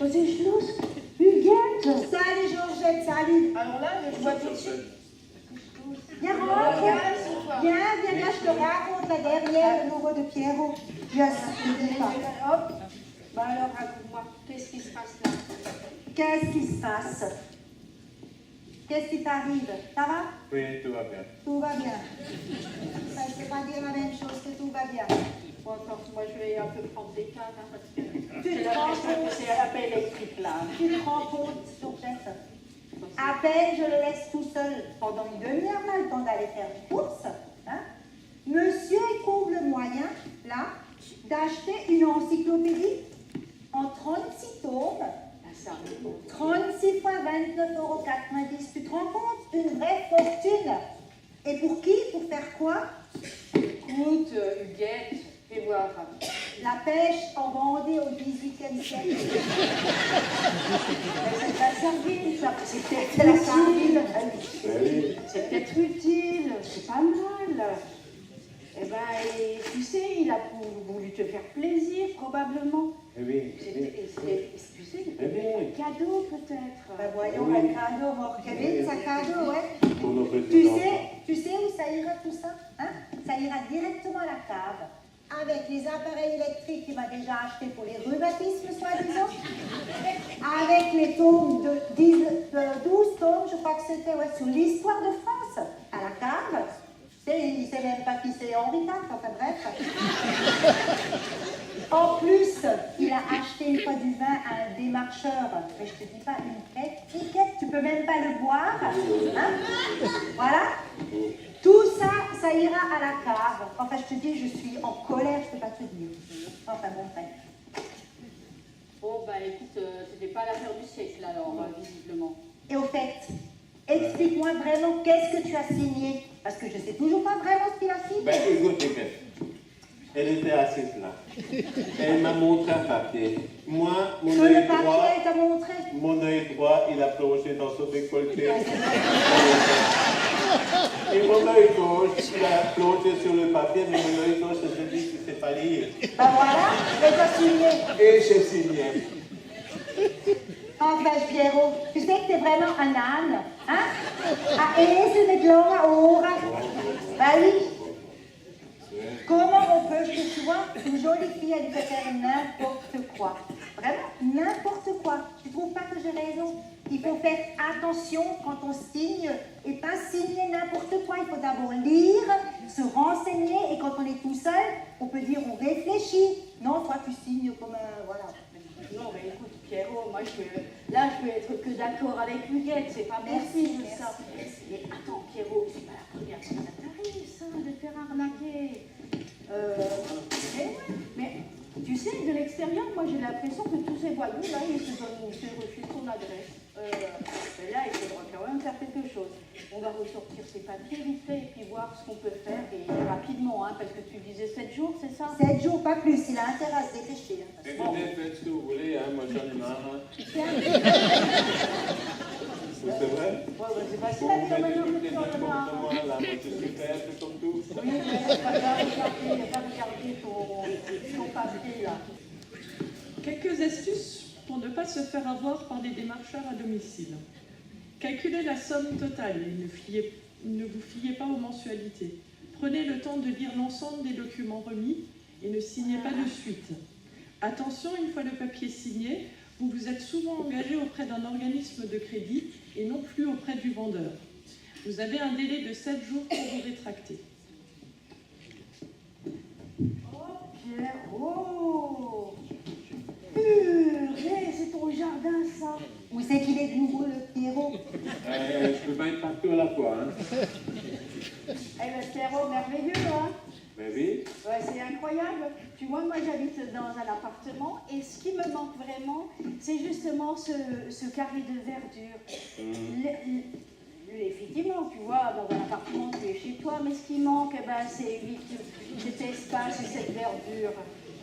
Was ist los? Huguette! Salut Georgette, salut. Alors là, je vois tout de suite. Viens, rentre. Viens, je te raconte là derrière le nouveau de Pierrot. Je ne pas. Hop. Bah alors, raconte-moi, qu'est-ce qui se passe là? Qu'est-ce qui se passe? Qu'est-ce qui t'arrive? Ça va? Oui, tout va bien. Tout va bien. Ça, je ne peux pas dire la même chose que tout va bien. Bon, attends, moi je vais un peu prendre des cannes, hein, parce que Tu j'ai te rends l'impression que compte? c'est à la paix électrique là. Tu te rends compte, Georgette? À peine je le laisse tout seul pendant une demi-heure, on a le temps d'aller faire des courses. Hein? Monsieur éprouve le moyen, là, d'acheter une encyclopédie en 36 tomes. Ah, ça arrive. 36 fois 29,90 €. Tu te rends compte? Une vraie fortune. Et pour qui? Pour faire quoi? Écoute, Huguette, fais voir. La pêche en Vendée au XVIIIe siècle. C'est la sardine, ça. C'est peut-être C'est la sardine. Oui. C'est peut-être utile, c'est pas mal. Eh ben, et tu sais, il a voulu te faire plaisir, probablement. Oui. Tu sais, un cadeau peut-être. Ben voyons, un cadeau, mon Kevin, c'est un cadeau, ouais. Pour nos petits enfants. Tu sais où ça ira tout ça? Hein? Ça ira directement à la cave, avec les appareils électriques qu'il m'a déjà achetés pour les rhumatismes, soi-disant, avec les tomes de 12 tomes, je crois que c'était, ouais, sur l'histoire de France, à la cave. Tu sais, il ne sait même pas qui c'est Henri IV, enfin bref. En plus, il a acheté une fois du vin à un démarcheur, mais je te dis pas une étiquette, tu peux même pas le boire. Hein? Voilà. Tout ça, ça ira à la cave. Enfin, je te dis, je suis en colère, je peux pas te dire. Enfin, bon, bref. Bon, bah écoute, c'était pas l'affaire du siècle alors, visiblement. Et au fait, explique-moi vraiment qu'est-ce que tu as signé. Parce que je sais toujours pas vraiment ce qu'il a signé. Ben, écoute, Huguette. Elle était assise là. Elle m'a montré un papier. Moi, mon Sur œil le papier, droit, elle t'a montré. mon œil droit, il a plongé dans son décolleté. Et mon œil gauche, il a plongé sur le papier, mais mon œil gauche, je dis que c'est pas lire. Ben voilà, et t'as signé. Et j'ai signé. Enfin, Pierrot, tu sais que t'es vraiment un âne, hein? À esel med långa årar. Ben oui. Comment on peut, tu vois, une jolie fille, elle peut faire n'importe quoi. Vraiment, n'importe quoi. Tu trouves pas que j'ai raison? Il faut faire attention quand on signe et pas signer n'importe quoi. Il faut d'abord lire, se renseigner et quand on est tout seul, on peut dire on réfléchit. Non, toi tu signes comme un... Voilà. Non, mais écoute, Pierrot, moi, là, je peux être que d'accord avec Huguette, c'est pas possible, ça. Mais attends, Pierrot, c'est pas la première fois que ça t'arrive, ça, de te faire arnaquer. Mais tu sais, de l'extérieur, moi, j'ai l'impression que tous ces voyous, là, ils te refusent ton adresse. Mais là, il faudra quand même faire quelque chose. On va ressortir ces papiers vite fait et puis voir ce qu'on peut faire, et rapidement, hein, parce que tu disais 7 jours, c'est ça? 7 jours, pas plus. Il a intérêt à se dépêcher. Hein. Écoutez, faites ce que vous voulez, hein, moi j'en ai marre. Hein. C'est vrai? Ouais, c'est facile Vous à dire mettez maintenant toutes que les tu en notes as comme marre. moi, là, moi je suis prêt, c'est comme tout. Oui, mais c'est pas grave, regarder ton papier là. Quelques astuces pour ne pas se faire avoir par des démarcheurs à domicile. Calculez la somme totale et ne vous fiez pas aux mensualités. Prenez le temps de lire l'ensemble des documents remis et ne signez pas de suite. Attention, une fois le papier signé, vous vous êtes souvent engagé auprès d'un organisme de crédit et non plus auprès du vendeur. Vous avez un délai de 7 jours pour vous rétracter. Oh, Pierrot! Purée, c'est ton jardin, ça! Où c'est qu'il est de nouveau, le Pierrot? Je peux pas être partout à la fois. Hein. Eh ben, Pierrot, merveilleux, hein? Ben oui. Ouais, c'est incroyable. Tu vois, moi, j'habite dans un appartement et ce qui me manque vraiment, c'est justement ce carré de verdure. Effectivement, tu vois, dans un appartement, tu es chez toi, mais ce qui manque, eh ben, c'est cet espace et cette verdure.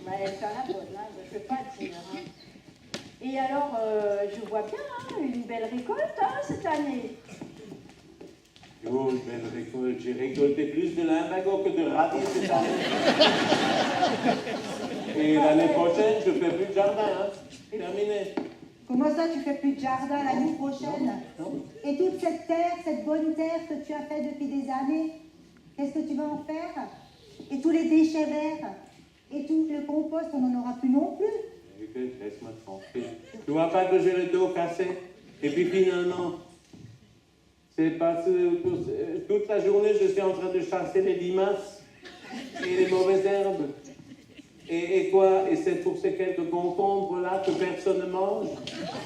Ben, elle fait la bonne, hein, je ne peux pas te dire. Hein. Et alors, je vois bien hein, une belle récolte hein, cette année. Oh, une belle récolte. J'ai récolté plus de limbago que de radis cette année. Et l'année prochaine, je fais plus de jardin. Hein. Terminé. Comment ça, tu fais plus de jardin l'année prochaine? Non. Et toute cette terre, cette bonne terre que tu as fait depuis des années, qu'est-ce que tu vas en faire? Et tous les déchets verts, et tout le compost, on n'en aura plus non plus. Écoute, laisse-moi tranquille. Tu vois pas que j'ai le dos cassé? Et puis finalement, c'est parce que toute la journée, je suis en train de chasser les limaces et les mauvaises herbes. Et quoi? Et c'est pour ces quelques concombres-là que personne ne mange?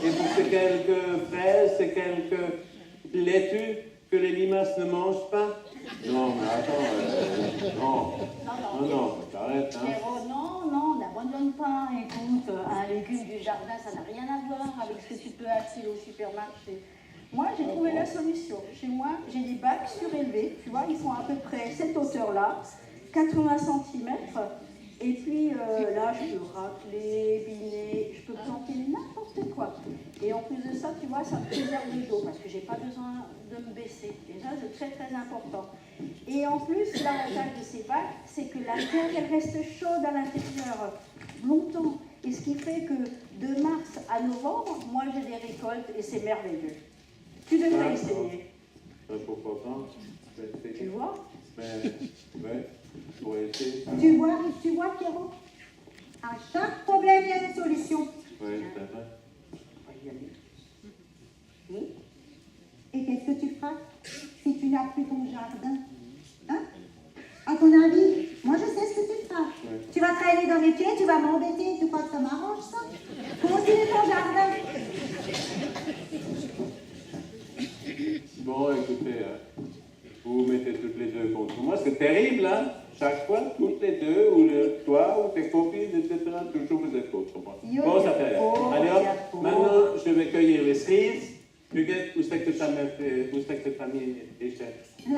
Et pour ces quelques fraises, ces quelques laitues que les limaces ne mangent pas? Non, mais attends, non, t'arrêtes, hein? Pierrot, non, n'abandonne pas. Écoute, un légume du jardin, ça n'a rien à voir avec ce que tu peux acheter au supermarché. Moi, j'ai trouvé la solution. Chez moi, j'ai des bacs surélevés, tu vois, ils font à peu près cette hauteur-là, 80 cm. Et puis là, je peux racler, biner, je peux planter n'importe quoi. Et en plus de ça, tu vois, ça me préserve de l'eau parce que j'ai pas besoin de me baisser. Déjà, c'est très très important. Et en plus, l'avantage de ces bacs, c'est que la terre, elle reste chaude à l'intérieur longtemps. Et ce qui fait que de mars à novembre, moi, j'ai des récoltes et c'est merveilleux. Tu devrais essayer. Pourquoi pas? Tu vois? Mais, ouais, pour essayer. Tu vois, Pierrot? À chaque problème, il y a une solution. Oui, c'est vrai. On va y aller. Oui. Et qu'est-ce que tu feras si tu n'as plus ton jardin? Hein? À ton avis, moi je sais ce que tu feras. Ouais. Tu vas traîner dans mes pieds, tu vas m'embêter. Tu crois que ça m'arrange ça? Continue ton jardin. Bon, écoutez, vous vous mettez toutes les deux contre moi. C'est terrible, hein? Chaque fois, toutes les deux, ou toi, ou tes copines, etc., toujours vous êtes contre moi. Bon, ça fait rien. Allez hop, maintenant, je vais cueillir les cerises. Huguette, où c'est que tu as mis l'échelle? Non,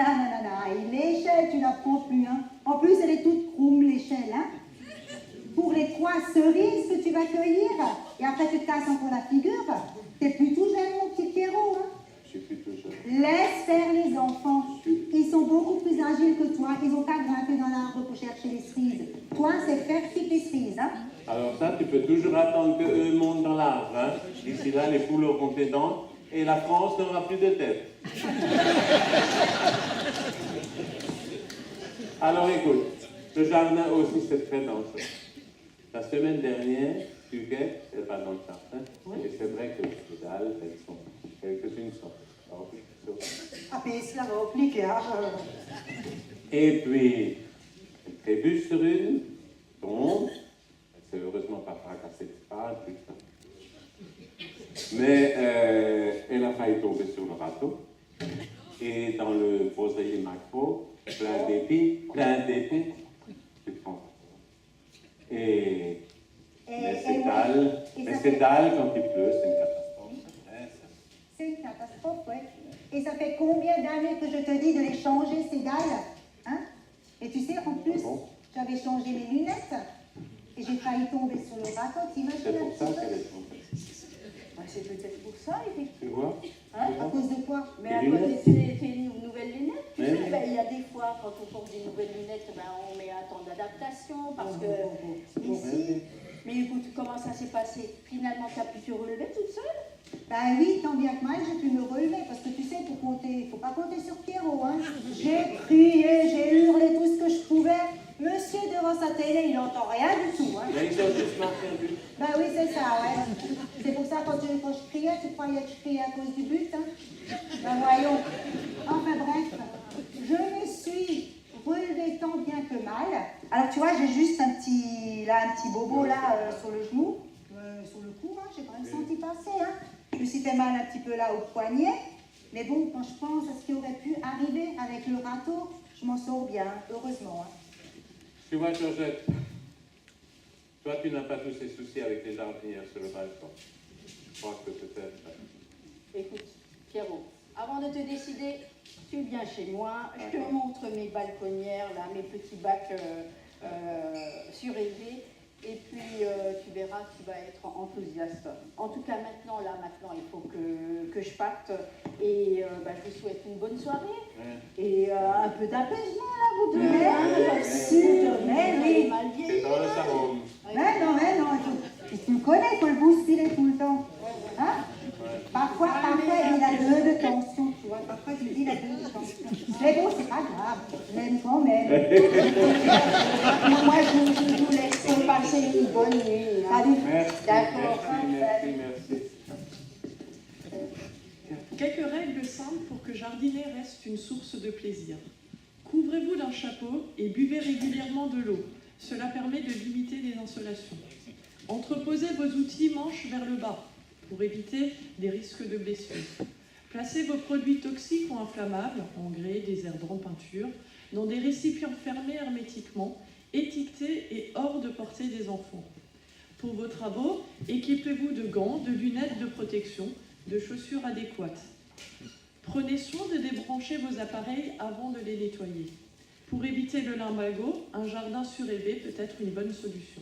l'échelle, tu la prends plus, hein. En plus, elle est toute croume, l'échelle, hein. Pour les 3 cerises que tu vas cueillir, et après tu te casses encore la figure, t'es plus tout jeune, mon petit Pierrot, hein. Je suis plus tout jeune. Laisse faire les enfants. Ils sont beaucoup plus agiles que toi. Ils n'ont pas grimpé dans l'arbre pour chercher les cerises. Toi, c'est faire piquer les cerises, hein. Alors ça, tu peux toujours attendre qu'eux montent dans l'arbre, hein. D'ici là, les poules auront des dents et la France n'aura plus de tête. Alors écoute, le jardin aussi, c'est très dangereux. La semaine dernière, Huguette, elle va dans le jardin, et c'est vrai que les dalles, elles sont, quelques-unes sont. Ah, mais cela va appliquer, hein. Et puis, elle trébuche sur une, tombe, elle s'est heureusement pas fracassée de pas, tout ça. Mais elle a failli tomber sur le râteau, et dans le groseillier macro, plein d'épines, tu te rends. Et ces dalles, quand il pleut, c'est une catastrophe. C'est une catastrophe, ouais. Et ça fait combien d'années que je te dis de les changer, ces dalles, hein? Et tu sais, en plus, j'avais changé mes lunettes, et j'ai failli tomber sur le râteau, t'imagines C'est un pour ça petit peu? qu'elle est tombée. C'est peut-être pour ça, effectivement. Tu vois? Hein? À cause de quoi? Mais à côté de tes nouvelles lunettes, tu Mais sais, oui. ben, il y a des fois, quand on porte des nouvelles lunettes, ben, on met un temps d'adaptation, parce que ici... Mais écoute, comment ça s'est passé? Finalement, tu as pu te relever toute seule? Ben oui, tant bien que mal, j'ai pu me relever, parce que tu sais, pour compter, il ne faut pas compter sur Pierrot, hein. J'ai crié, j'ai hurlé tout ce que je pouvais. Monsieur, devant sa télé, il n'entend rien du tout, hein. Mais ils ont tous marqué un but. Ben oui, c'est ça, ouais. C'est pour ça, quand je criais, tu croyais que je criais à cause du but, hein. Ben voyons. Enfin bref, je me suis relevée tant bien que mal. Alors tu vois, j'ai juste un petit bobo là sur le genou, sur le cou, hein, j'ai quand même senti passer, hein. Je me suis fait mal un petit peu là au poignet. Mais bon, quand je pense à ce qui aurait pu arriver avec le râteau, je m'en sors bien, heureusement, hein. Tu vois, Georgette, toi, tu n'as pas tous ces soucis avec les jardinières sur le balcon. Je crois que peut-être... Écoute, Pierrot, avant de te décider, tu viens chez moi, je te montre mes balconnières, là, mes petits bacs surélevés, et puis tu verras, tu vas être enthousiaste. En tout cas, maintenant, il faut que je parte, et je vous souhaite une bonne soirée, et un peu d'apaisement, là, vous deux. Bien sûr, mais oui. C'est dans le salon. Mais non, tu me connais, faut le bousculer tout le temps. Hein? D'accord. Merci. Quelques règles simples pour que jardiner reste une source de plaisir. Couvrez-vous d'un chapeau et buvez régulièrement de l'eau. Cela permet de limiter les insolations. Entreposez vos outils manches vers le bas pour éviter des risques de blessures. Placez vos produits toxiques ou inflammables, engrais, désherbants, peinture, dans des récipients fermés hermétiquement, étiquetés et hors de portée des enfants. Pour vos travaux, équipez-vous de gants, de lunettes de protection, de chaussures adéquates. Prenez soin de débrancher vos appareils avant de les nettoyer. Pour éviter le lumbago, un jardin surélevé peut être une bonne solution.